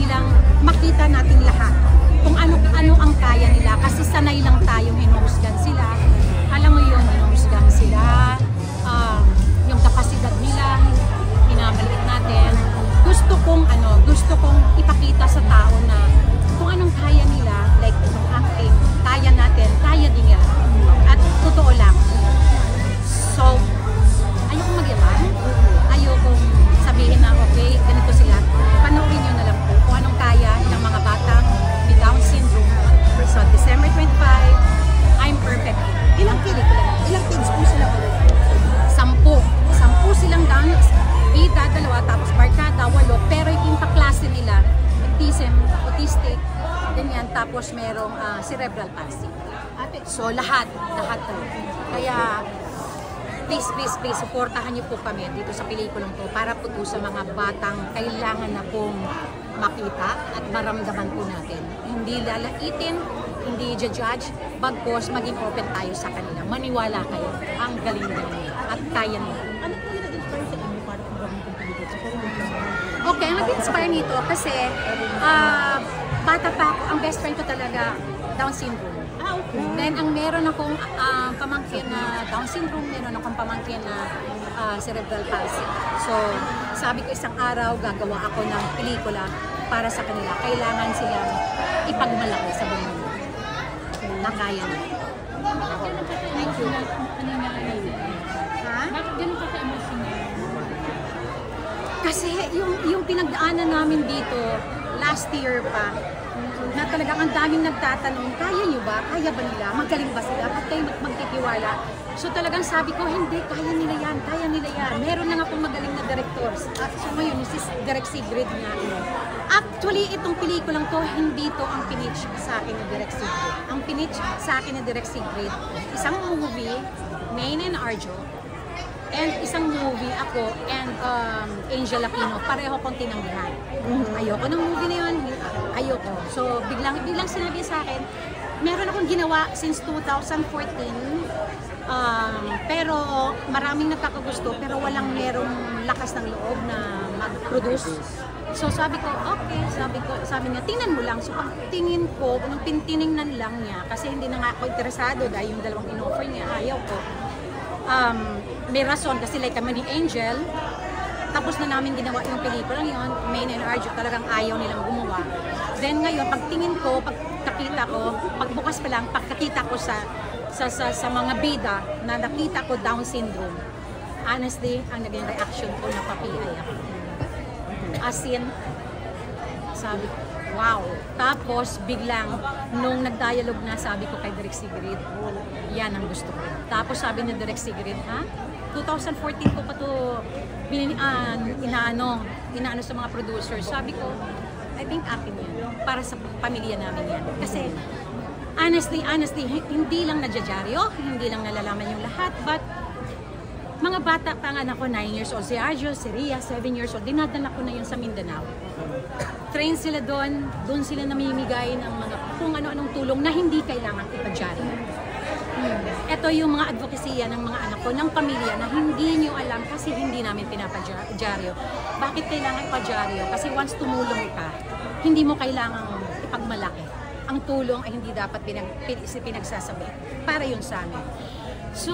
nilang makita natin lahat kung ano ang kaya nila, kasi sanay lang tayong hinuhusgan sila. Alam mo yun, hinuhusgan sila, yung kapasidad nila, hinamaliit natin. Gusto kong ipakita sa tao na kung anong kaya nila, like itong acting, kaya natin, kaya din nila. At totoo lang. So, ayokong magyabang, ayokong sabihin na okay, ganito sila. Panoorin nyo na lang po kung anong kaya ng mga batang may Down syndrome. So, December 25, I'm perfect. Ilang kids po sila ulit? 10 silang down, bida, 2, tapos barkada, 8, pero yung kaklase nila, autistic, ganyan, tapos merong cerebral palsy. So, lahat po. Kaya, please, supportahan niyo po kami dito sa pelikulang to para po sa mga batang kailangan na pong makita at maramdaman po natin. Hindi lalaitin, hindi judge, bagkos maging open tayo sa kanila. Maniwala kayo, ang galing-galing at kaya nila. Ano po yung nag-inspire sa inyo para kung gawin kong pelikula? Okay, ang nag-inspire nito kasi bata pa ako, ang best friend ko talaga Down syndrome. Okay. Then ang meron akong pamangkin na Down syndrome, meron akong pamangkin na cerebral palsy. So, sabi ko isang araw gagawa ako ng pelikula para sa kanila. Kailangan silang ipagmalaki sa buong mundo. Na kaya na. Thank you. Ha? Bakit ganun ka ka-emotional? Kasi yung pinagdaanan namin dito last year pa, na talagang ang daming nagtatanong, kaya nyo ba? Kaya ba nila? Magaling ba sila? Ba't kayo magtitiwala? So talagang sabi ko, hindi, kaya nila yan, kaya nila yan. Meron na nga pong magaling na directors. At so ngayon, si Direk Sigrid nga. Actually, itong pelikulang to, hindi to ang pinitch sa akin ni Direk Sigrid. Ang pinitch sa akin ni Direk Sigrid, isang movie, Maine and Arjo, and isang movie ako and Angel Aquino, pareho kong tinanggihan. Ayoko ng movie na yun, ayoko. So biglang sinabi sa akin, meron akong ginawa since 2014, pero maraming nagkakagusto, pero merong lakas ng loob na mag-produce. So sabi ko, okay, sabi niya, tingnan mo lang. So pag tingin ko, nung tiningnan lang niya, kasi hindi na nga ako interesado dahil yung dalawang in-offer niya, ayaw ko. May rason kasi like kami ni Angel, tapos na namin ginawa yung pelikula yun, Maine and Arjo, talagang ayaw nilang gumawa. Then ngayon, pagtingin ko, pagkakita ko, pagbukas pa lang, pagkakita ko sa mga bida na nakita ko Down syndrome, honestly, ang naging reaction ko, napapiay ako. As in, sabi ko, wow. Tapos biglang, nung nag-dialogue na, sabi ko kay Direk Sigrid, yan ang gusto ko. Tapos sabi ni Direk Sigrid, 2014 ko pa ito inaano sa mga producers. Sabi ko, I think akin yan. Para sa pamilya namin yan. Kasi, honestly, hindi lang nadyadyaryo, hindi lang nalalaman yung lahat, but mga bata pa nga ako, 9 years old, si Arjo, si Ria, 7 years old, dinadala ko na yun sa Mindanao. Train sila doon sila namimigay ng mga kung ano-anong tulong na hindi kailangan ipadyaryo. Ito yung mga advokasya ng mga anak ko, ng pamilya na hindi nyo alam kasi hindi namin pinapadyaryo. Bakit kailangan ipadyaryo? Kasi once tumulong ka, hindi mo kailangang ipagmalaki. Ang tulong ay hindi dapat pinagsasabi. Para yun sa amin. So,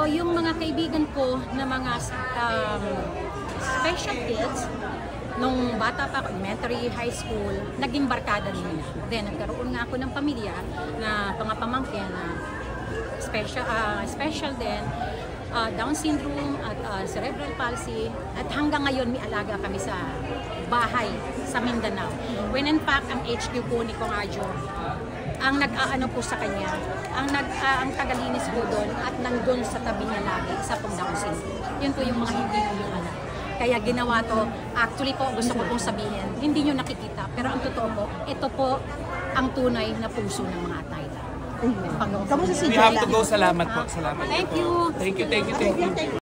yung mga kaibigan ko na mga special kids, nung bata pa ako, elementary, high school, naging barkada nila. Then, nagkaroon nga ako ng pamilya na pamangkin na special din, Down syndrome at cerebral palsy. At hanggang ngayon, may alaga kami sa bahay sa Mindanao. When in fact, ang HQ po ni Kong Arjo, ang nag-aano po sa kanya, ang tagalinis po doon at nandun sa tabi niya lagi, isa pong Down syndrome. Yun po yung mga hindi nyo alam. Kaya ginawa to, actually po gusto ko pong sabihin, hindi nyo nakikita, pero ang totoo po, ito po ang tunay na puso ng mga Atayla. Kamusta si We have to go, salamat po. Salamat Thank po. you. Thank you.